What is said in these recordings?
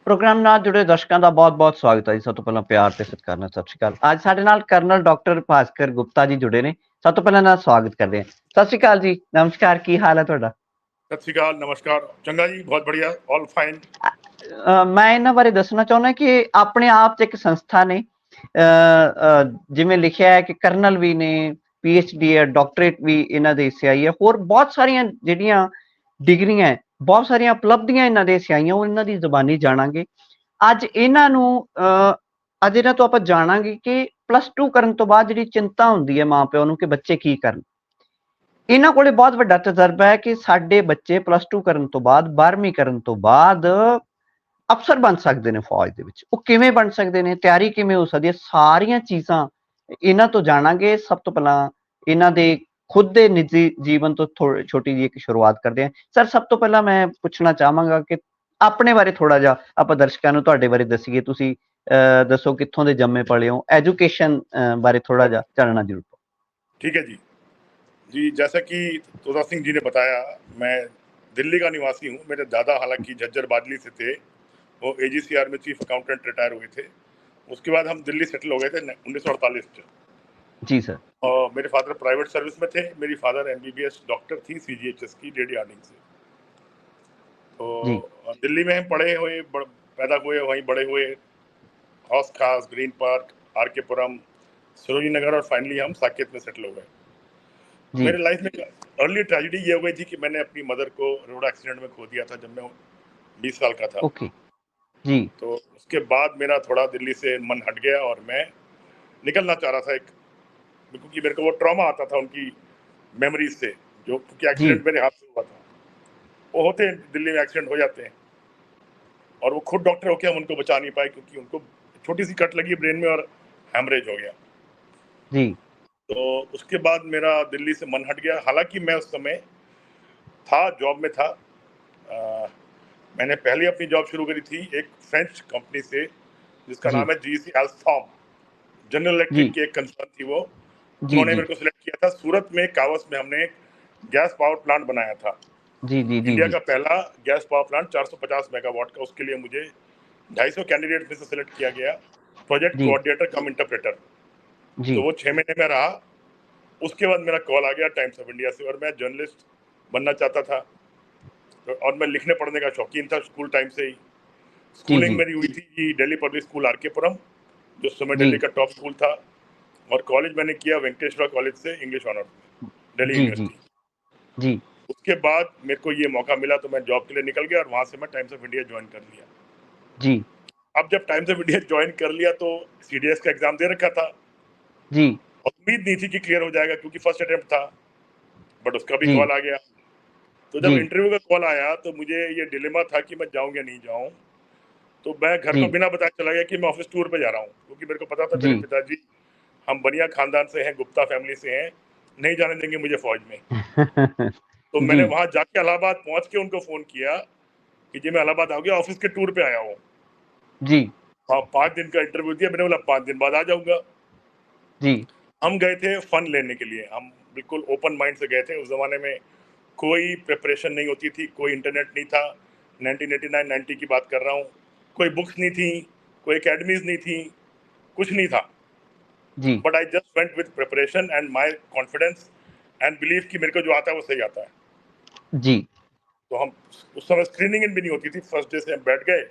Programme ਨਾਲ ਜੁੜੇ ਦਰਸ਼ਕਾਂ ਦਾ ਬਹੁਤ-ਬਹੁਤ ਸਵਾਗਤ ਹੈ ਜੀ। ਸਭ ਤੋਂ ਪਹਿਲਾਂ ਪਿਆਰ ਤੇ ਸਤਿਕਾਰ ਨਾਲ ਸਤਿ ਸ਼੍ਰੀ ਅਕਾਲ। ਅੱਜ ਸਾਡੇ ਨਾਲ ਕਰਨਲ ਡਾਕਟਰ ਭਾਸਕਰ ਗੁਪਤਾ ਜੀ ਜੁੜੇ ਨੇ। ਸਭ ਤੋਂ ਪਹਿਲਾਂ ਨਾਲ ਸਵਾਗਤ ਕਰਦੇ ਹਾਂ। ਸਤਿ ਸ਼੍ਰੀ ਅਕਾਲ ਜੀ, ਨਮਸਕਾਰ, ਕੀ ਹਾਲ ਹੈ ਤੁਹਾਡਾ? ਸਤਿ ਸ਼੍ਰੀ ਅਕਾਲ, ਨਮਸਕਾਰ, ਚੰਗਾ ਜੀ, ਬਹੁਤ ਬੜੀਆ, ਆਲ ਫਾਈਨ। ਮੈਂ ਇਹਨਾਂ ਬਾਰੇ ਦੱਸਣਾ ਚਾਹੁੰਦਾ ਕਿ ਆਪਣੇ ਆਪ 'ਚ ਇੱਕ ਸੰਸਥਾ ਨੇ, ਜਿਵੇਂ ਲਿਖਿਆ ਹੈ ਕਿ ਕਰਨਲ ਵੀ ਨੇ, PhD ਹੈ, ਡਾਕਟਰੇਟ ਵੀ ਇਹਨਾਂ ਦੇ ਹਿੱਸੇ ਆਈ ਹੈ, ਹੋਰ ਬਹੁਤ ਸਾਰੀਆਂ ਜਿਹੜੀਆਂ ਡਿਗਰੀਆਂ, ਬਹੁਤ ਸਾਰੀਆਂ ਉਪਲਬਧੀਆਂ ਇਹਨਾਂ ਦੇ ਹਿੱਸੇ ਆਈਆਂ, ਉਹ ਇਹਨਾਂ ਦੀ ਜ਼ੁਬਾਨੀ ਜਾਣਾਂਗੇ। ਅੱਜ ਇਹਨਾਂ ਤੋਂ ਆਪਾਂ ਜਾਣਾਂਗੇ ਕਿ +2 ਕਰਨ ਤੋਂ ਬਾਅਦ ਜਿਹੜੀ ਚਿੰਤਾ ਹੁੰਦੀ ਹੈ ਮਾਂ ਪਿਓ ਨੂੰ ਕਿ ਬੱਚੇ ਕੀ ਕਰਨ। ਇਹਨਾਂ ਕੋਲੇ ਬਹੁਤ ਵੱਡਾ ਤਜਰਬਾ ਹੈ ਕਿ ਸਾਡੇ ਬੱਚੇ +2 ਕਰਨ ਤੋਂ ਬਾਅਦ 12ਵੀਂ ਕਰਨ ਤੋਂ ਬਾਅਦ ਅਫਸਰ ਬਣ ਸਕਦੇ ਨੇ ਫੌਜ ਦੇ ਵਿੱਚ। ਉਹ ਕਿਵੇਂ ਬਣ ਸਕਦੇ ਨੇ, ਤਿਆਰੀ ਕਿਵੇਂ ਹੋ ਸਕਦੀ ਹੈ, ਸਾਰੀਆਂ ਚੀਜ਼ਾਂ ਇਹਨਾਂ ਤੋਂ ਜਾਣਾਂਗੇ। ਸਭ ਤੋਂ ਪਹਿਲਾਂ ਇਹਨਾਂ ਦੇ ਖੁਦ ਦੇ ਨਿੱਜੀ ਜੀਵਨ ਤੋਂ ਛੋਟੀ ਜਿਹੀ ਇੱਕ ਸ਼ੁਰੂਆਤ ਕਰਦੇ ਹਾਂ। ਸਰ, ਸਭ ਤੋਂ ਪਹਿਲਾਂ ਮੈਂ ਪੁੱਛਣਾ ਚਾਹਾਂਗਾ ਕਿ ਆਪਣੇ ਬਾਰੇ ਥੋੜਾ ਜਿਹਾ ਆਪਾਂ ਦਰਸ਼ਕਾਂ ਨੂੰ ਤੁਹਾਡੇ ਬਾਰੇ ਦੱਸੀਏ। ਤੁਸੀਂ ਦੱਸੋ ਕਿੱਥੋਂ ਦੇ ਜੰਮੇ ਪਲੇ ਹੋ, एजुकेशन बारे थोड़ा जा जानना जरूर। ठीक है जी। जी, जैसा कि तोता सिंह जी ने बताया, मैं दिल्ली का निवासी हूँ। मेरे दादा हालांकि झज्जर बादली से थे, वो AGCR में चीफ अकाउंटेंट रिटायर हुए थे। उसके बाद हम दिल्ली सेटल हो गए थे 1948 में। जी सर। और मेरे फादर प्राइवेट सर्विस में थे, मेरी फादर MBBS डॉक्टर थी CGHS की, लेडी हार्डिंग से। तो दिल्ली में हम पढ़े हुए, पैदा हुए, वहीं बड़े हुए। हौस खास, ग्रीन पार्क, RK पुरम, सरोजनी नगर और फाइनली हम साकेत में सेटल हो गए। मेरे लाइफ में अर्ली ट्रेजेडी ये हो गई थी कि मैंने अपनी मदर को रोड एक्सीडेंट में खो दिया था जब मैं 20 साल का था। ओके जी। तो उसके बाद मेरा थोड़ा दिल्ली से मन हट गया और मैं निकलना चाह रहा था, क्योंकि मेरे को वो ट्रॉमा आता था उनकी मेमोरीज से, जो क्योंकि एक्सीडेंट मेरे हाथ से हुआ था। वो होते हैं दिल्ली में, एक्सीडेंट हो जाते हैं, और वो खुद डॉक्टर होकर हम उनको बचा नहीं पाए क्योंकि उनको छोटी सी कट लगी ब्रेन में और हैमरेज हो गया जी। तो उसके बाद मेरा दिल्ली से मन हट गया। हालांकि मैं उस समय था, जॉब में था। मैंने पहले अपनी जॉब शुरू करी थी एक फ्रेंच कंपनी से जिसका नाम है GC Alstom। जनरल इलेक्ट्रिक की एक कंसर्न थी वो। उन्होंने मेरे को सिलेक्ट किया था। सूरत में कावस में हमने एक गैस पावर प्लांट बनाया था। इंडिया का पहला गैस पावर प्लांट 450 मेगावाट का। उसके लिए मुझे 250 कैंडिडेट में से सिलेक्ट किया गया, प्रोजेक्ट कोऑर्डिनेटर कम इंटरप्रेटर। तो वो 6 महीने में रहा। उसके बाद मेरा कॉल आ गया टाइम्स ऑफ इंडिया से, और मैं जर्नलिस्ट बनना चाहता था। तो और मैं लिखने पढ़ने का शौकीन था स्कूल टाइम से ही। स्कूलिंग मेरी हुई थी दिल्ली पब्लिक स्कूल RK पुरम, जो उस समय दिल्ली का टॉप स्कूल था। और कॉलेज मैंने किया वेंकटेश्वरा कॉलेज से, इंग्लिश ऑनर्स में, दिल्ली यूनिवर्सिटी जी। उसके बाद मेरे को ये मौका मिला तो मैं जॉब के लिए निकल गया, और वहां से मैं टाइम्स ऑफ इंडिया ज्वाइन कर लिया जी। अब जब टाइम्स ऑफ इंडिया ज्वाइन कर लिया तो CDS का एग्जाम दे रखा था जी। उम्मीद नहीं थी कि क्लियर हो जाएगा क्योंकि फर्स्ट अटेम्प्ट था, बट उसका भी कॉल आ गया। तो जब इंटरव्यू का कॉल आया तो मुझे ये डिलेमा था कि मैं जाऊं या नहीं जाऊं। तो मैं घर को बिना बताए चला गया कि मैं ऑफिस टूर पे जा रहा हूं, क्योंकि मेरे को पता था मेरे पिताजी हम बनिया खानदान से हैं, गुप्ता फैमिली से हैं, नहीं जाने देंगे मुझे फौज में। तो मैंने वहां जाके इलाहाबाद पहुंच के उनको फोन किया कि जी मैं इलाहाबाद आ गया, ऑफिस के टूर पे आया हूँ जी। 5 दिन का इंटरव्यू दिया। मैंने बोला 5 दिन बाद आ जाऊंगा जी। हम गए थे फन लेने के लिए, हम बिल्कुल ओपन माइंड से गए थे। उस जमाने में कोई प्रिपरेशन नहीं होती थी, कोई इंटरनेट नहीं था। 1989-90 की बात कर रहा हूँ। कोई बुक्स नहीं थी, कोई एकेडमीज नहीं थी, कुछ नहीं था जी। But I just went with preparation and my confidence and believe कि मेरे को जो आता है वो सही आता है जी। तो हम उस समय स्क्रीनिंग भी नहीं होती थी। फर्स्ट डे से हम बैठ गए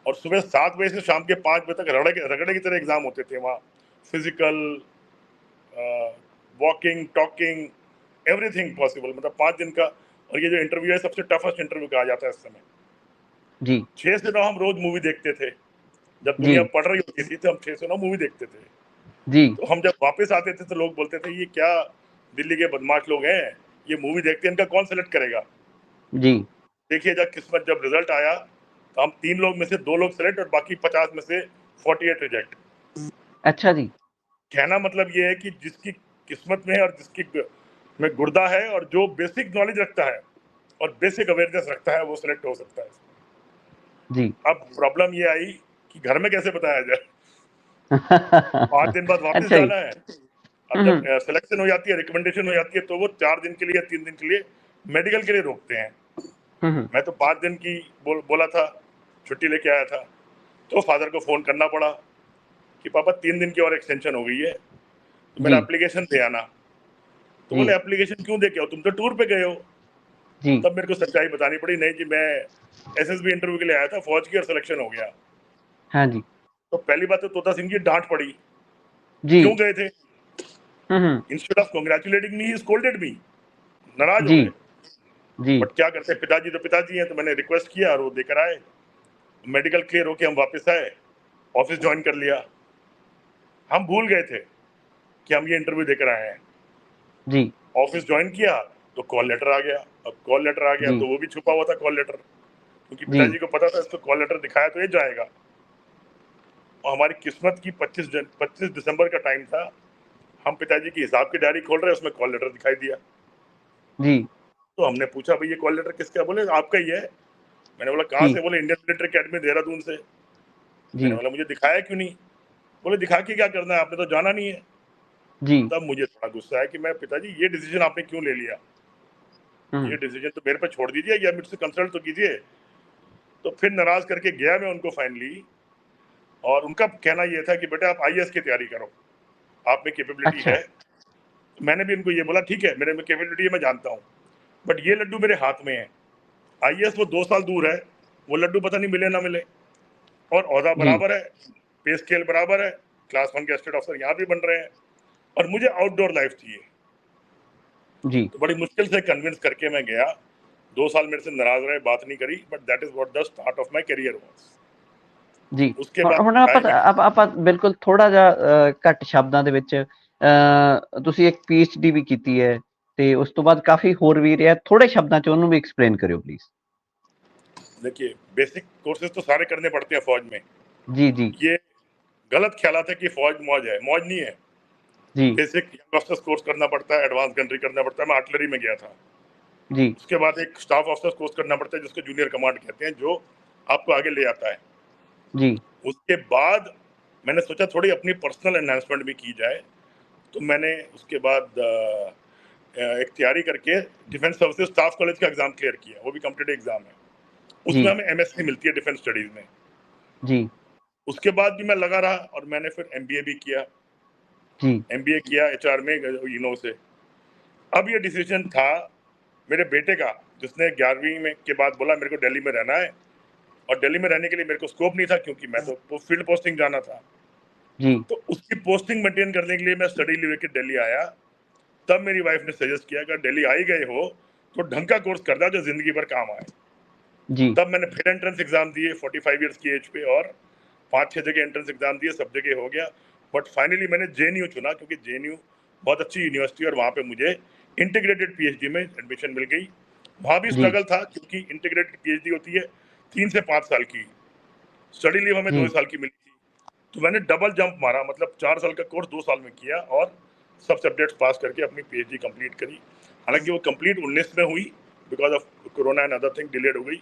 और सुबह 7 बजे से शाम के 5 बजे तक रगड़े की तरह एग्जाम होते थे वहाँ। Physical, walking, talking, everything possible, मतलब 5 दिन का। और ये जो इंटरव्यू है सबसे टफेस्ट इंटरव्यू कहा जाता है इस समय जी। 6 से 9 हम रोज मूवी देखते थे। जब दुनिया पढ़ रही होती थी तो हम 6 से 9 मूवी देखते थे जी। तो हम जब वापस आते थे तो लोग बोलते थे ये क्या दिल्ली के बदमाश लोग हैं, ये मूवी देखते हैं, इनका कौन सेलेक्ट करेगा। जी। देखिए जब रिजल्ट आया तो हम 3 लोग में से 2 लोग सेलेक्ट और बाकी 50 में से 48 रिजेक्ट। अच्छा जी। कहना मतलब ये है कि जिसकी किस्मत में है और जिसकी में गुर्दा है और जो बेसिक नॉलेज रखता है और बेसिक अवेयरनेस रखता है वो सिलेक्ट हो सकता है जी। अब प्रॉब्लम ये आई कि घर में कैसे बताया जाए 5 दिन बाद वापस अच्छा जाना है। अब जब सिलेक्शन हो जाती है, रिकमेंडेशन हो जाती है तो वो 4 दिन के लिए 3 दिन के लिए मेडिकल के लिए रोकते हैं। मैं तो 5 दिन की बोला था छुट्टी लेके आया था, तो फादर को फ़ोन करना पड़ा कि पापा 3 दिन की और एक्सटेंशन हो गई है, तो मेरा जी, एप्लीकेशन दे आना। तो जी, बोले एप्लीकेशन क्यों दे के आओ, तुम तो टूर पे गए हो। जी। तब मेरे को सच्चाई बतानी पड़ी, नहीं जी मैं एसएसबी इंटरव्यू के लिए आया था, फौज की और सिलेक्शन हो गया। हाँ जी। तो पहली बात तो तोता सिंह की डांट पड़ी, जी। क्यों गए थे? हुँ, हुँ। Instead of congratulating me he scolded me, नाराज हो जी, गए। जी, बट क्या करते हैं, पिताजी तो पिताजी हैं, तो मैंने रिक्वेस्ट किया और वो देकर आए। मेडिकल क्लियर होके हम वापस आए, ऑफिस ज्वाइन कर लिया। हम भूल गए थे कि हम ये इंटरव्यू देकर आए हैं। जी, ऑफिस ज्वाइन किया तो कॉल लेटर आ गया। अब कॉल लेटर आ गया जी, तो वो भी छुपा हुआ था कॉल लेटर, क्योंकि जी। पिताजी को पता था इसको कॉल लेटर दिखाया तो ये जाएगा। और हमारी किस्मत की 25 दिसंबर का टाइम था। हम पिताजी की हिसाब की डायरी खोल रहे हैं, उसमें कॉल लेटर दिखाई दिया। जी, तो हमने पूछा भाई ये कॉल लेटर किसका है? बोले आपका ही है। मैंने बोला कहाँ जी, से? बोले इंडियन मिलिट्री अकेडमी देहरादून से। मैंने जी, बोला मुझे दिखाया क्यों नहीं? बोले दिखा के क्या करना है, आपने तो जाना नहीं है। जी। तब मुझे थोड़ा गुस्सा आया कि मैं पिताजी ये डिसीजन आपने क्यों ले लिया? ये हुँ। डिसीजन तो मेरे पे छोड़ दीजिए या मुझसे कंसल्ट तो कीजिए। तो फिर नाराज करके गया मैं उनको फाइनली, और उनका कहना ये था कि बेटा आप आईएएस की तैयारी करो, आप में कैपेबिलिटी अच्छा। है। मैंने भी उनको ये बोला ठीक है, मेरे में कैपेबिलिटी है, मैं जानता हूँ, बट ये लड्डू मेरे हाथ में है। आईएएस वो 2 साल दूर है, वो लड्डू पता नहीं मिले ना मिले। और ओहदा जी, बराबर है, पे स्केल बराबर है, क्लास 1 गेस्टेड ऑफिसर यहाँ भी बन रहे हैं, और मुझे आउटडोर लाइफ चाहिए। जी, तो बड़ी मुश्किल से कन्विंस करके मैं गया। 2 साल मेरे से नाराज रहे, बात नहीं करी, but that is what the start of my career was. ਜੀ। उसके बाद ਹੁਣ ਆਪਾਂ टाइम ਆਪਾਂ ਬਿਲਕੁਲ ਥੋੜਾ ਜਿਹਾ ਘੱਟ ਸ਼ਬਦਾਂ ਦੇ ਵਿੱਚ ਤੁਸੀਂ ਇੱਕ ਪੀਐਚਡੀ ਵੀ ਕੀਤੀ ਹੈ ਤੇ ਉਸ ਤੋਂ ਬਾਅਦ ਕਾਫੀ ਹੋਰ ਵੀ ਰਿਹਾ ਥੋੜੇ ਸ਼ਬਦਾਂ ਚ ਉਹਨੂੰ ਵੀ ਐਕਸਪਲੇਨ ਕਰਿਓ ਪਲੀਜ਼। देखिए बेसिक कोर्सेज तो सारे करने पड़ते हैं फौज में। जी, जी, ये गलत ख्यालात है कि फौज मौज है, मौज नहीं है। जी, बेसिक यंग ऑफिसर्स कोर्स करना पड़ता है, एडवांस गनरी करना पड़ता है। मैं आर्टिलरी में गया था। जी, उसके बाद एक स्टाफ ऑफिसर्स कोर्स करना पड़ता है जिसको जूनियर कमांड कहते हैं, जो आपको आगे ले आता है। जी, उसके बाद मैंने सोचा थोड़ी अपनी पर्सनल एनहांसमेंट भी की जाए, तो मैंने उसके बाद एक तैयारी करके डिफेंस सर्विसेज स्टाफ कॉलेज का एग्जाम क्लियर किया। वो भी कॉम्पिटिटिव एग्जाम है, उसमें जी, हमें एमएससी मिलती है डिफेंस स्टडीज में। जी, उसके बाद भी मैं लगा रहा और मैंने फिर एमबीए भी किया। जी, एमबीए किया एचआर में यूनो से। अब ये डिसीजन था मेरे बेटे का, जिसने 11वीं में के बाद बोला मेरे को दिल्ली में रहना है, और दिल्ली में रहने के लिए मेरे को स्कोप नहीं था क्योंकि मैं तो फील्ड पोस्टिंग जाना था। जी, तो उसकी पोस्टिंग मेंटेन करने के लिए मैं स्टडी लीव लेके दिल्ली आया। तब मेरी वाइफ ने सजेस्ट किया अगर दिल्ली आ ही गए हो तो ढंग का कोर्स करना जो जिंदगी भर काम आए। जी, तब मैंने फिर एंट्रेंस एग्जाम दिए 45 ईयर्स की एज पे, और 5-6 जगह एंट्रेंस एग्जाम दिए, सब जगह हो गया। बट फाइनली मैंने जेएनयू चुना क्योंकि जेएनयू बहुत अच्छी यूनिवर्सिटी, और वहाँ पे मुझे इंटीग्रेटेड पीएचडी में एडमिशन मिल गई। वहाँ भी जी, स्ट्रगल था क्योंकि इंटीग्रेटेड पीएचडी होती है 3 से 5 साल की, स्टडी लीव हमें 2 साल की मिली थी। तो मैंने डबल जंप मारा, मतलब 4 साल का कोर्स 2 साल में किया, और सब सब्जेक्ट्स पास करके अपनी पीएचडी कंप्लीट करी। हालांकि वो कंप्लीट 19 में हुई, because of corona and other thing delayed हो गई।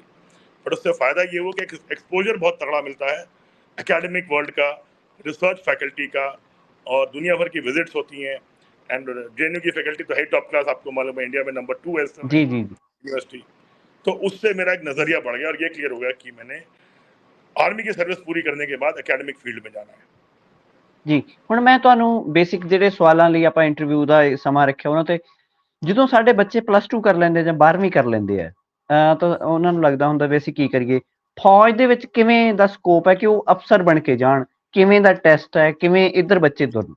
बट उससे फ़ायदा ये हुआ कि एक्सपोजर बहुत तगड़ा मिलता है एकेडमिक वर्ल्ड का, रिसर्च फैकल्टी का, और दुनिया भर की विजिट्स होती हैं। एंड जेएनयू की फैकल्टी तो है टॉप क्लास, आपको मालूम है इंडिया में नंबर 2 है जी, जी, यूनिवर्सिटी। तो उससे मेरा एक नज़रिया बढ़ गया और ये क्लियर हो गया कि मैंने आर्मी की सर्विस पूरी करने के बाद एकेडमिक फील्ड में जाना है। ਜੀ। ਹੁਣ ਮੈਂ ਤੁਹਾਨੂੰ ਬੇਸਿਕ ਜਿਹੜੇ ਸਵਾਲਾਂ ਲਈ ਆਪਾਂ ਇੰਟਰਵਿਊ ਦਾ ਸਮਾਂ ਰੱਖਿਆ ਉਹਨਾਂ ਤੇ ਜਦੋਂ ਸਾਡੇ ਬੱਚੇ ਪਲੱਸ 2 ਕਰ ਲੈਂਦੇ ਜਾਂ 12ਵੀਂ ਕਰ ਲੈਂਦੇ ਆ ਤਾਂ ਉਹਨਾਂ ਨੂੰ ਲੱਗਦਾ ਹੁੰਦਾ ਵੀ ਅਸੀਂ ਕੀ ਕਰੀਏ? ਫੌਜ ਦੇ ਵਿੱਚ ਕਿਵੇਂ ਦਾ ਸਕੋਪ ਹੈ ਕਿ ਉਹ ਅਫਸਰ ਬਣ ਕੇ ਜਾਣ? ਕਿਵੇਂ ਦਾ ਟੈਸਟ ਹੈ? ਕਿਵੇਂ ਇੱਧਰ ਬੱਚੇ ਤੁਰਨ?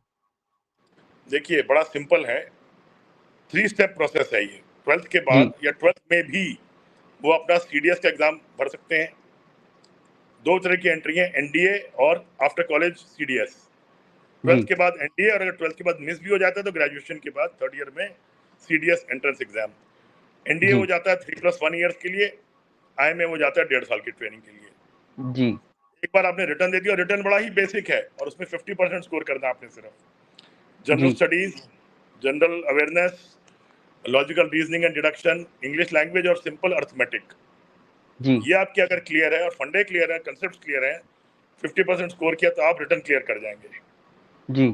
देखिए बड़ा सिंपल है, 3 स्टेप प्रोसेस है ये। 12th के जी, बाद या 12th में भी वो अपना सीडीएस का एग्जाम भर सकते हैं। 2 तरह की एंट्री है, एनडीए और आफ्टर कॉलेज सीडीएस। 12th जी, के बाद एनडीए, और अगर 12th के बाद मिस भी हो जाता है तो ग्रेजुएशन के बाद 3rd ईयर में सीडीएस एंट्रेंस एग्जाम। एनडीए हो जी, जाता है 3+1 ईयर्स के लिए, आईएमए हो जाता है 1.5 साल की ट्रेनिंग के लिए। जी, एक बार आपने रिटर्न दे दिया, और रिटर्न बड़ा ही बेसिक है, और उसमें 50% स्कोर करना आपने सिर्फ। जनरल जी, studies, general awareness, logical reasoning and deduction, English language और सिंपल अर्थमेटिक, जी, ये आपके अगर क्लियर है और फंडे क्लियर है, कंसेप्ट क्लियर है, 50% स्कोर किया तो आप रिटर्न क्लियर कर जाएंगे। जी,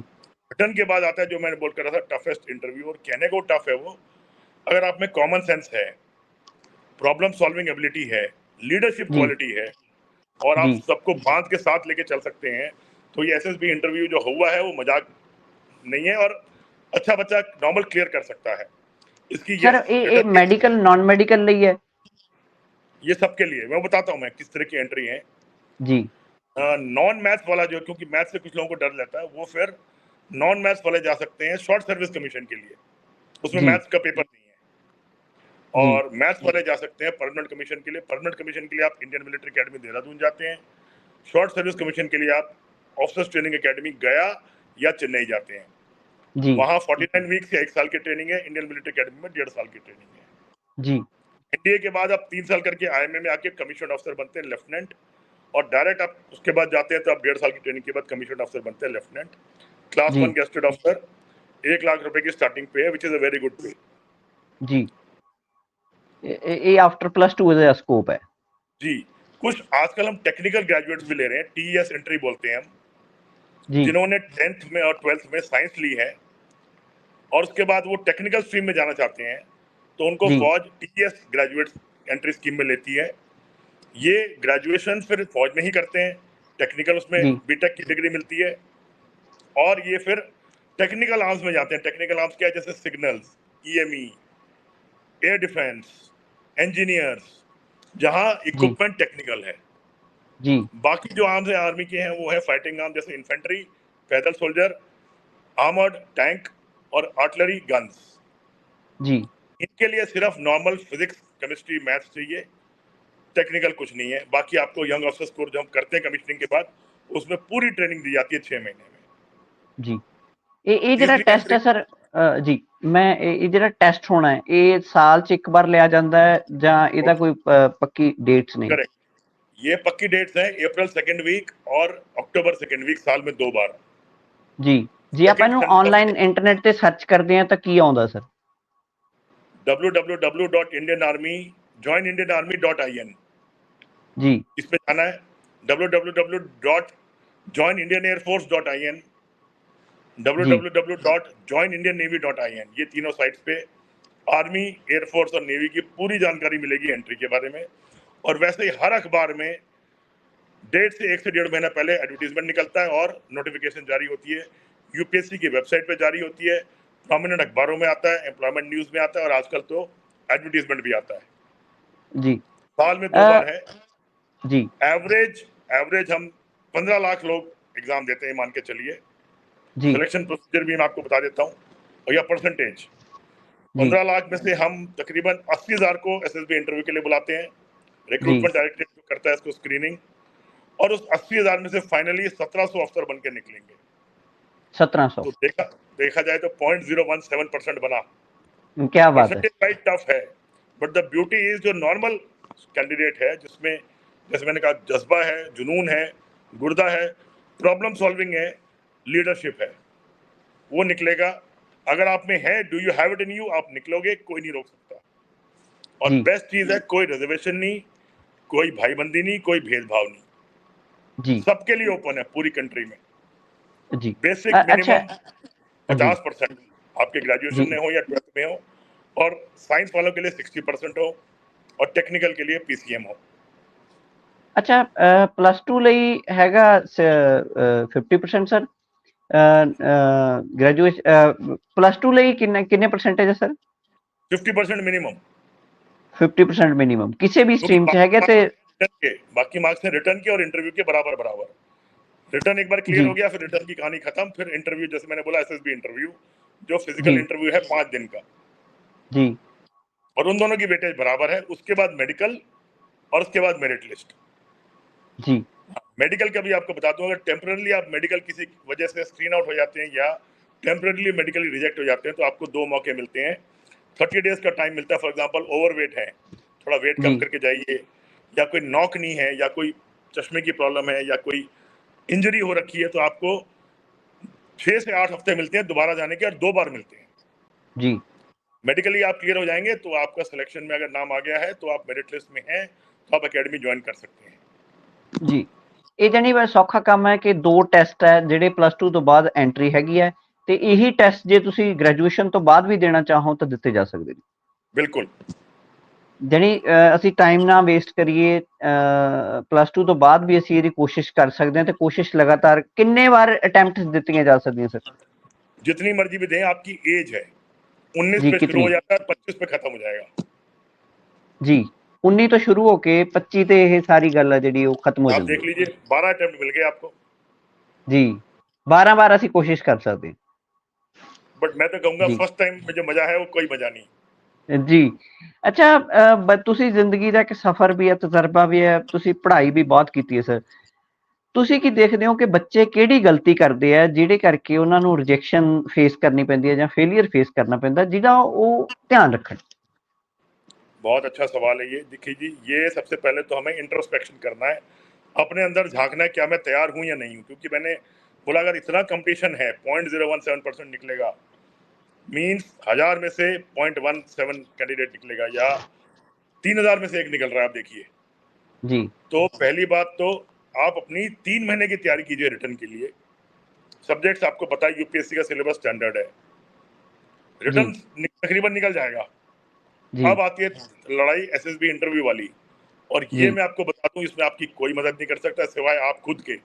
रिटर्न के बाद आता है जो मैंने बोल कर रहा था टफेस्ट इंटरव्यू, और कहने को टफ है वो, अगर आप में कॉमन सेंस है, प्रॉब्लम सॉल्विंग एबिलिटी है, लीडरशिप जी, क्वालिटी है, और आप जी सबको बांध के साथ लेके चल सकते हैं। तो ये एसएसबी इंटरव्यू जो हुआ है वो मजाक नहीं है, और अच्छा बच्चा नॉर्मल क्लियर कर सकता है इसकी। सर, यस, ये मेडिकल नॉन मेडिकल ਲਈ है? ये सबके लिए मैं बताता हूँ मैं किस तरह की एंट्री है। जी नॉन मैथ्स वाला जो, क्योंकि मैथ्स से कुछ लोगों को डर रहता है, वो फिर नॉन मैथ्स वाले जा सकते हैं शॉर्ट सर्विस कमीशन के लिए, उसमें जी मैथ्स का पेपर नहीं है। जी और मैथ्स वाले जा सकते हैं परमानेंट कमीशन के लिए। परमानेंट कमीशन के लिए आप इंडियन मिलिट्री अकेडमी देहरादून जाते हैं। शॉर्ट सर्विस कमीशन के लिए आप ऑफिसर्स ट्रेनिंग एकेडमी गया या चेन्नई जाते हैं। जी वहाँ 49 वीक्स या 1 साल की ट्रेनिंग है। इंडियन मिलिट्री अकेडमी में 1.5 साल की ट्रेनिंग है। जी एनडीए के बाद आप 3 साल करके आईएमए में आके कमीशन ऑफिसर बनते हैं लेफ्टिनेंट, और डायरेक्ट आप उसके बाद जाते हैं तो आप 1.5 साल की ट्रेनिंग के बाद कमीशन ऑफिसर बनते हैं लेफ्टिनेंट। क्लास जी 1 गेस्टेड ऑफिसर 1 लाख रुपए की स्टार्टिंग पे है, which is a very good पे। जी ये आफ्टर +2 का स्कोप है। जी, कुछ आजकल हम टेक्निकल ग्रेजुएट्स भी ले रहे हैं, टीईएस एंट्री बोलते हैं हम, जी जिन्होंने 10th में और 12th में साइंस ली है और उसके बाद वो टेक्निकल स्ट्रीम में जाना चाहते हैं, तो उनको जी फौज टीईएस ग्रेजुएट एंट्री स्कीम में लेती है। ये ग्रेजुएशन फिर फौज में ही करते हैं, टेक्निकल उसमें जी बीटेक की डिग्री मिलती है, और ये फिर टेक्निकल आर्म्स में जाते हैं। टेक्निकल आर्म्स क्या है? जैसे signals, EME, air defence, engineers, जहां जी इक्विपमेंट टेक्निकल है। जी बाकी जो आर्म्स है आर्मी के हैं वो है फाइटिंग आर्म, जैसे इन्फेंट्री, पैदल सोल्जर, आर्मर्ड टैंक और आर्टिलरी गन्स। जी इनके लिए सिर्फ नॉर्मल फिजिक्स, केमिस्ट्री, मैथ्स चाहिए, टेक्निकल कुछ नहीं है। बाकी आपको यंग ऑफिसर्स कोर्स जो हम करते हैं कमीशनिंग के बाद, उसमें पूरी ट्रेनिंग दी जाती है 6 महीने में। जी ਇਹ ਜਿਹੜਾ तीसरी ਟੈਸਟ एंट्री, ਹੈ ਸਰ, ਜੀ ਮੈਂ ਇਹ ਜਿਹੜਾ ਟੈਸਟ ਹੋਣਾ ਹੈ ਇਹ ਸਾਲ ਚ ਇੱਕ ਵਾਰ ਲਿਆ ਜਾਂਦਾ ਹੈ ਜਾਂ ਇਹਦਾ ਕੋਈ ਪੱਕੀ ਡੇਟਸ ਨੇ? करेक्ट, ये पक्की डेट्स हैं, अप्रैल 2nd वीक और अक्टूबर 2nd वीक, साल में 2 बार। ਜੀ ਜੇ ਆਪਾਂ सेकंड ਇਹਨੂੰ सन ਆਨਲਾइन इंटरनेट ਤੇ ਸਰਚ ਕਰਦੇ ਹਾਂ ਤਾਂ ਕੀ ਆਉਂਦਾ ਸਰ? www.indianarmy.joinindianarmy.in, जी इसमें जाना है। www.joinindianairforce.in, जी www.joinindiannavy.in, ये तीनों साइट्स पे आर्मी, एयरफोर्स और नेवी की पूरी जानकारी मिलेगी एंट्री के बारे में। और वैसे ही हर अखबार में डेट से 1 से 1.5 महीना पहले एडवर्टीजमेंट निकलता है और नोटिफिकेशन जारी होती है। यूपीएससी की वेबसाइट पे जारी होती है, प्रोमिनेंट अखबारों में आता है, एम्प्लॉयमेंट न्यूज में आता है, और आजकल तो एडवर्टीजमेंट भी आता है। जी साल में 2 बार है। जी एवरेज हम 15 लाख लोग एग्जाम देते हैं, मान के चलिए। जी सिलेक्शन प्रोसीजर भी मैं आपको बता देता हूँ, और यह परसेंटेज, जी 15 लाख में से हम तकरीबन 80,000 को एसएसबी इंटरव्यू के लिए बुलाते हैं। जी रिक्रूटमेंट डायरेक्टरेट जो करता है इसको स्क्रीनिंग, और उस 80,000 में से फाइनली 1700 अफसर बन के निकलेंगे। 1700? तो देखा जाए तो 0.017% बना। क्या बात है! परसेंटेज वाइज टफ है, बट द ब्यूटी इज जो नॉर्मल कैंडिडेट है, जिसमें जैसे मैंने कहा जज्बा है, जुनून है, गुर्दा है, प्रॉब्लम सॉल्विंग है, लीडरशिप है, वो निकलेगा। अगर आप में है, do you have it in you, आप निकलोगे, कोई नहीं रोक सकता। और जी बेस्ट चीज है, कोई रिजर्वेशन नहीं, कोई भाईबंदी नहीं, कोई भेदभाव नहीं, जी सबके लिए ओपन है पूरी कंट्री में। जी बेसिक अच्छा मिनिमम जी 50% आपके ग्रेजुएशन जी में हो या 12th में हो, और साइंस वालों के लिए 60% हो, और टेक्निकल के लिए पीसीएम हो। अच्छा +2 ਲਈ ਹੈਗਾ 50% ਸਰ? ग्रेजुएशन +2 ਲਈ ਕਿੰਨੇ परसेंटेज है सर? 50% मिनिमम, 50% मिनिमम किसी भी क्योंकि स्ट्रीम च है ते? बाकी मार्क्स हैं रिटर्न के और इंटरव्यू के बराबर बराबर। रिटर्न एक बार क्लियर जी हो गया, फिर रिटर्न की कहानी खत्म। फिर इंटरव्यू, जैसे मैंने बोला एसएसबी इंटरव्यू, जो जी फिजिकल इंटरव्यू है 5 दिन का, जी और उन दोनों की वेटेज बराबर है। उसके बाद मेडिकल, और उसके बाद मेरिट लिस्ट। जी मेडिकल का भी आपको बता दूं, अगर टेम्पररी आप मेडिकल किसी वजह से स्क्रीन आउट हो जाते हैं या टेम्पररी मेडिकली रिजेक्ट हो जाते हैं, तो आपको 2 मौके मिलते हैं। 30 डेज का टाइम मिलता है। फॉर एग्जांपल ओवरवेट है, थोड़ा वेट कम जी करके जाइए, या कोई नॉक नहीं है, या कोई चश्मे की प्रॉब्लम है, या कोई इंजरी हो रखी है, तो आपको 6 से 8 हफ्ते मिलते हैं दोबारा जाने के, और 2 बार मिलते हैं। जी मेडिकली आप क्लियर हो जाएंगे तो आपका सिलेक्शन में अगर नाम आ गया है, तो आप मेरिट लिस्ट में हैं, तो आप अकेडमी ज्वाइन कर सकते हैं। ਜੀ ਇਹ ਜਾਨੀ ਬੜਾ ਸੌਖਾ ਕੰਮ ਹੈ ਕਿ 2 ਟੈਸਟ ਹੈ ਜਿਹੜੇ +2 ਤੋਂ ਬਾਅਦ ਐਂਟਰੀ ਹੈਗੀ ਹੈ, ਤੇ ਇਹੀ ਟੈਸਟ ਜੇ ਤੁਸੀਂ ਗ੍ਰੈਜੂਏਸ਼ਨ ਤੋਂ ਬਾਅਦ ਵੀ ਦੇਣਾ ਚਾਹੋ ਤਾਂ ਦਿੱਤੇ ਜਾ ਸਕਦੇ ਨੇ। बिल्कुल। ਜਾਣੀ ਅਸੀਂ ਟਾਈਮ ਨਾ ਵੇਸਟ ਕਰੀਏ, +2 ਤੋਂ ਬਾਅਦ ਵੀ ਅਸੀਂ ਇਹਦੀ ਕੋਸ਼ਿਸ਼ ਕਰ ਸਕਦੇ ਹਾਂ, ਤੇ ਕੋਸ਼ਿਸ਼ ਲਗਾਤਾਰ ਕਿੰਨੇ ਵਾਰ ਅਟੈਂਪਟਸ ਦਿੱਤੀਆਂ ਜਾ ਸਕਦੀਆਂ ਸਰ? जितनी मर्जी भी दें, आपकी एज है 19 जी पे शुरू कितनी? हो जाता है, 25 पे खत्म हो जाएगा। जी 19 ਤੋਂ ਸ਼ੁਰੂ ਹੋ ਕੇ 25 ਤੇ ਇਹ ਸਾਰੀ ਗੱਲ ਆ ਜਿਹੜੀ ਉਹ ਖਤਮ ਹੋ आप ਜਾਂਦੀ देख है। लीजिए 12 अटेम्प्ट मिल गए आपको। जी 12 बार ਅਸੀਂ ਕੋਸ਼ਿਸ਼ ਕਰ ਸਕਦੇ ਹਾਂ। बट मैं तो कहूंगा जी फर्स्ट टाइम में जो मजा है वो कोई मजा नहीं। ਜੀ ਅੱਛਾ, ਤੁਸੀਂ ਜ਼ਿੰਦਗੀ ਦਾ ਇੱਕ ਸਫ਼ਰ ਵੀ ਹੈ, ਤਜਰਬਾ ਵੀ ਹੈ, ਤੁਸੀਂ ਪੜ੍ਹਾਈ ਵੀ ਬਹੁਤ ਕੀਤੀ ਹੈ ਸਰ। ਤੁਸੀਂ ਕੀ ਦੇਖਦੇ ਹੋ ਕਿ ਬੱਚੇ ਕਿਹੜੀ ਗਲਤੀ ਕਰਦੇ ਆ ਜਿਹੜੇ ਕਰਕੇ ਉਹਨਾਂ ਨੂੰ ਰਿਜੈਕਸ਼ਨ ਫੇਸ ਕਰਨੀ ਪੈਂਦੀ ਹੈ ਜਾਂ ਫੇਲਿयर फेस करना ਪੈਂਦਾ, ਜਿਹਦਾ ਉਹ ਧਿਆਨ ਰੱਖਣ? बहुत अच्छा सवाल है ये। देखिए जी, ये सबसे पहले तो हमें इंट्रोस्पेक्शन करना है, अपने अंदर झांकना है, क्या मैं तैयार हूं या नहीं हूं। क्योंकि मैंने बोला अगर इतना कंपटीशन है, 0.017% निकलेगा, मीन्स 1000 में से 0.17 कैंडिडेट निकलेगा, या 3000 में से एक निकल रहा है। आप देखिए, जी तो पहली बात तो आप अपनी 3 महीने की तैयारी कीजिए रिटर्न के लिए। सब्जेक्ट्स आपको पता है, यूपीएससी का सिलेबस स्टैंडर्ड है, जी रिटर्न तकरीबन निकल जाएगा। जी अब आती है लड़ाई एसएसबी इंटरव्यू वाली, और जी ये मैं आपको बता दूं, इसमें आपकी कोई मदद नहीं कर सकता सिवाय आप खुद के।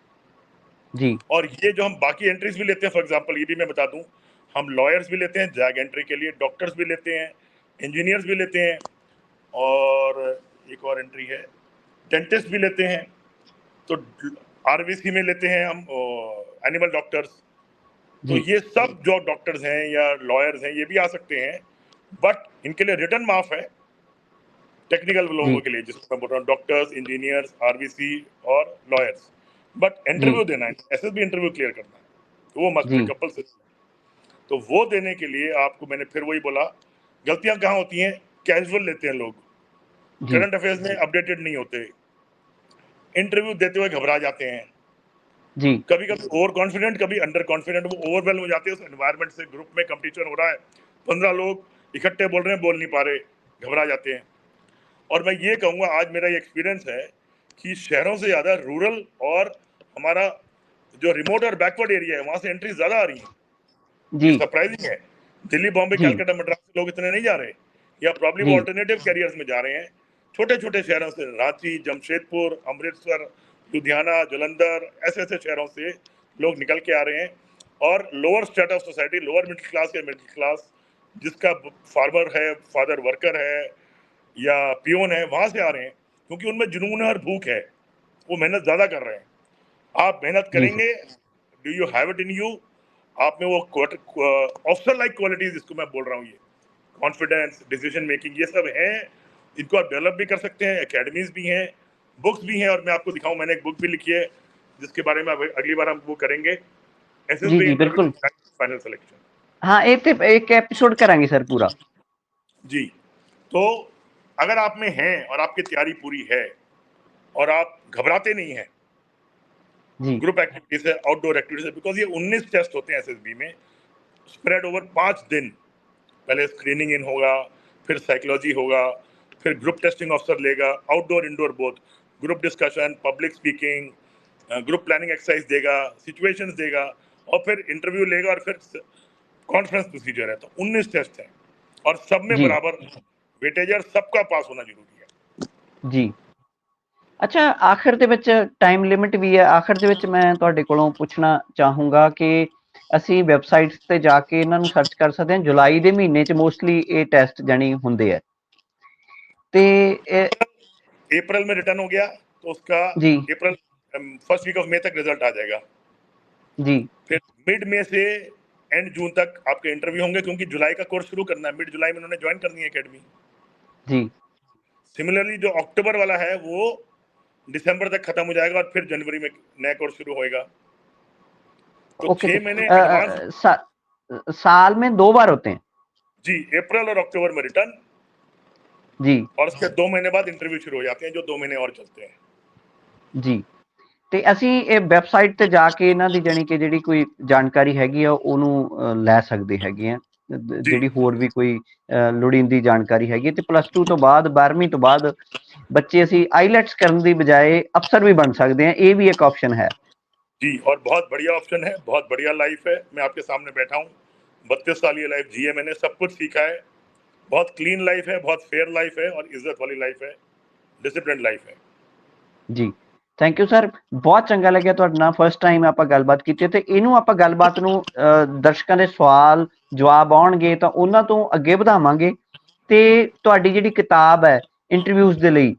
जी और ये जो हम बाकी एंट्रीज भी लेते हैं, फॉर एग्जांपल ये भी मैं बता दूं, हम लॉयर्स भी लेते हैं जैग एंट्री के लिए, डॉक्टर्स भी लेते हैं, इंजीनियर्स भी लेते हैं, और एक और एंट्री है डेंटिस्ट भी लेते हैं। तो आरबीसी में लेते हैं हम एनिमल डॉक्टर्स। तो जी ये सब जो डॉक्टर्स हैं या लॉयर्स हैं ये भी आ सकते हैं, बट इनके लिए रिटर्न माफ है टेक्निकल लोगों जी के लिए, जिसको मैं बोल रहा हूँ डॉक्टर्स, इंजीनियर्स, आरबीसी और लॉयर्स। बट जी इंटरव्यू देना है, एसएसबी इंटरव्यू क्लियर करना है, तो वो मस्ट जी है, कंपल्सरी। तो वो देने के लिए आपको मैंने फिर वही बोला, गलतियां कहाँ होती हैं, कैजुअल लेते हैं लोग, जी करंट अफेयर्स में अपडेटेड नहीं होते, इंटरव्यू देते हुए घबरा जाते हैं, जी कभी कभी ओवर कॉन्फिडेंट, कभी अंडर कॉन्फिडेंट, वो ओवरवेलम हो जाते हैं उस एनवायरनमेंट से। ग्रुप में कंपटीशन हो रहा है, 15 लोग इकट्ठे बोल रहे हैं, बोल नहीं पा रहे, घबरा जाते हैं। और मैं ये कहूंगा, आज मेरा ये एक्सपीरियंस है कि शहरों से ज्यादा रूरल और हमारा जो रिमोट और बैकवर्ड एरिया है वहां से एंट्री ज्यादा आ रही है। जी ये सरप्राइजिंग है। दिल्ली, बॉम्बे, जी कलकत्ता, मद्रास से लोग इतने नहीं जा रहे, या प्रॉब्ली वो जी ऑल्टरनेटिव कैरियर्स में जा रहे हैं। छोटे छोटे शहरों से, रांची, जमशेदपुर, अमृतसर, लुधियाना, जलंधर, ऐसे ऐसे शहरों से लोग निकल के आ रहे हैं। और lower state of society, lower middle class या मिडिल क्लास, जिसका फार्मर है, फादर वर्कर है या पियोन है, वहां से आ रहे हैं, क्योंकि उनमें जुनून है और भूख है, वो मेहनत ज्यादा कर रहे हैं। आप मेहनत जी सर करेंगे, do you have it in you, आप में वो ऑफिसर लाइक क्वालिटीज, जिसको मैं बोल रहा हूँ, ये कॉन्फिडेंस, डिसीजन मेकिंग, ये सब है। इनको आप डेवलप भी कर सकते हैं, एकेडमीज भी हैं, बुक्स भी हैं। और मैं आपको दिखाऊं, मैंने एक बुक भी लिखी है जिसके बारे में अगली बार हम वो करेंगे, जी एसएसबी जी इंटरव्यू बिल्कुल। Final selection. हाँ एक एपिसोड करांगे सर पूरा। जी, तो अगर आप में है और आपकी तैयारी पूरी है और आप घबराते नहीं हैं, जी ग्रुप एक्टिविटीज है, आउटडोर एक्टिविटीज है, बिकॉज ये 19 टेस्ट होते हैं एसएसबी में, स्प्रेड ओवर 5 दिन। पहले स्क्रीनिंग इन होगा, फिर साइकोलॉजी होगा, फिर ग्रुप टेस्टिंग ऑफिसर लेगा, outdoor indoor both, group discussion, public speaking, group planning exercise देगा, सिचुएशंस देगा, और फिर इंटरव्यू लेगा, और फिर कॉन्फ्रेंस प्रोसीजर है। तो 19 टेस्ट हैं, और सब में जी बराबर वेटेज, और सबका पास होना जरूरी है। जी ਅੱਛਾ, ਆਖਿਰ ਦੇ ਵਿੱਚ ਟਾਈਮ ਲਿਮਿਟ ਵੀ ਹੈ। ਆਖਿਰ ਦੇ ਵਿੱਚ ਮੈਂ ਤੁਹਾਡੇ ਕੋਲੋਂ ਪੁੱਛਣਾ ਚਾਹੂੰਗਾ ਕਿ ਅਸੀਂ ਵੈਬਸਾਈਟਸ ਤੇ ਜਾ ਕੇ ਇਹਨਾਂ ਨੂੰ ਸਰਚ ਕਰ ਸਕਦੇ ਹਾਂ। ਜੁਲਾਈ ਦੇ ਮਹੀਨੇ 'ਚ ਮੋਸਟਲੀ ਇਹ ਟੈਸਟ ਜਾਣੀ ਹੁੰਦੇ ਆ, ਤੇ अप्रैल में रिटर्न हो गया तो उसका जी April first week of May तक रिजल्ट आ जाएगा। जी फिर मिड मई से एंड जून तक आपके इंटरव्यू होंगे, क्योंकि जुलाई का कोर्स शुरू करना है, मिड जुलाई में उन्होंने ज्वाइन करनी है एकेडमी। जी सिमिलरली जो अक्टूबर वाला है वो दिसंबर तक खत्म हो जाएगा, और फिर जनवरी में नया कोर्स शुरू होएगा। तो ओके 6 सर। महीने एडवांस। साल में 2 बार होते हैं? जी, अप्रैल और अक्टूबर में रिटर्न, जी और उसके 2 महीने बाद इंटरव्यू शुरू हो जाते हैं, जो 2 महीने और चलते हैं। ਜੀ ਤੇ ਅਸੀਂ ਇਹ ਵੈਬਸਾਈਟ ਤੇ ਜਾ ਕੇ ਇਹਨਾਂ ਦੀ ਜਾਣੀ ਕਿ ਜਿਹੜੀ ਕੋਈ ਜਾਣਕਾਰੀ ਹੈਗੀ ਆ ਉਹਨੂੰ ਲੈ ਸਕਦੇ ਹੈਗੇ ਆ, जी, ਜਿਹੜੀ ਹੋਰ ਵੀ ਕੋਈ ਲੋੜੀਂਦੀ ਜਾਣਕਾਰੀ ਹੈਗੀ। ਤੇ +2 ਤੋਂ ਬਾਅਦ 12ਵੀਂ ਤੋਂ ਬਾਅਦ ਬੱਚੇ ਅਸੀਂ ਆਈਲੈਟਸ ਕਰਨ ਦੀ ਬਜਾਏ ਅਫਸਰ ਵੀ ਬਣ ਸਕਦੇ ਆ, ਇਹ ਵੀ ਇੱਕ ਆਪਸ਼ਨ ਹੈ। जी, और बहुत बढ़िया ऑप्शन है, बहुत बढ़िया लाइफ है। मैं आपके सामने बैठा हूँ, 32 साल ये लाइफ जी है मैंने, सब कुछ सीखा है। बहुत क्लीन लाइफ है, बहुत फेयर लाइफ है और इज्जत वाली लाइफ है, डिसिप्लिन लाइफ है। ਜੀ ਥੈਂਕ ਯੂ ਸਰ, ਬਹੁਤ ਚੰਗਾ ਲੱਗਿਆ ਤੁਹਾਡੇ ਨਾਲ ਫਸਟ ਟਾਈਮ ਆਪਾਂ ਗੱਲਬਾਤ ਕੀਤੀ ਤੇ ਇਹਨੂੰ ਆਪਾਂ ਗੱਲਬਾਤ ਨੂੰ ਦਰਸ਼ਕਾਂ ਦੇ ਸਵਾਲ ਜਵਾਬ ਆਉਣਗੇ ਤਾਂ ਉਹਨਾਂ ਤੋਂ ਅੱਗੇ ਵਧਾਵਾਂਗੇ ਤੇ ਤੁਹਾਡੀ ਜਿਹੜੀ ਕਿਤਾਬ ਹੈ ਇੰਟਰਵਿਊਜ਼ ਦੇ ਲਈ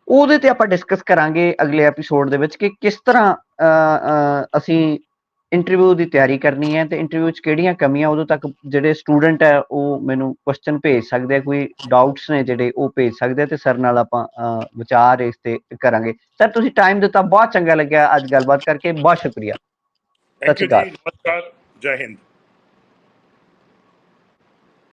ਉਹਦੇ ਤੇ ਆਪਾਂ ਡਿਸਕਸ ਕਰਾਂਗੇ ਅਗਲੇ ਐਪੀਸੋਡ ਦੇ ਵਿੱਚ ਕਿ ਕਿਸ ਤਰ੍ਹਾਂ ਅਸੀਂ ਇੰਟਰਵਿਊ ਦੀ ਤਿਆਰੀ ਕਰਨੀ ਹੈ ਤੇ ਇੰਟਰਵਿਊ 'ਚ ਕਿਹੜੀਆਂ ਕਮੀਆਂ ਉਦੋਂ ਤੱਕ ਜਿਹੜੇ ਸਟੂਡੈਂਟ ਹੈ ਉਹ ਮੈਨੂੰ ਕੁਐਸਚਨ ਭੇਜ ਸਕਦੇ ਆ, ਕੋਈ ਡਾਊਟਸ ਨੇ ਜਿਹੜੇ ਉਹ ਭੇਜ ਸਕਦੇ ਆ ਤੇ ਸਰ ਨਾਲ ਆਪਾਂ ਵਿਚਾਰ ਇਸ ਤੇ ਕਰਾਂਗੇ। ਸਰ ਤੁਸੀਂ ਟਾਈਮ ਦਿੱਤਾ, ਬਹੁਤ ਚੰਗਾ ਲੱਗਿਆ ਅੱਜ ਗੱਲਬਾਤ ਕਰਕੇ, ਬਹੁਤ ਸ਼ੁਕਰੀਆ। थैंक यू जी, नमस्कार, जय हिंद।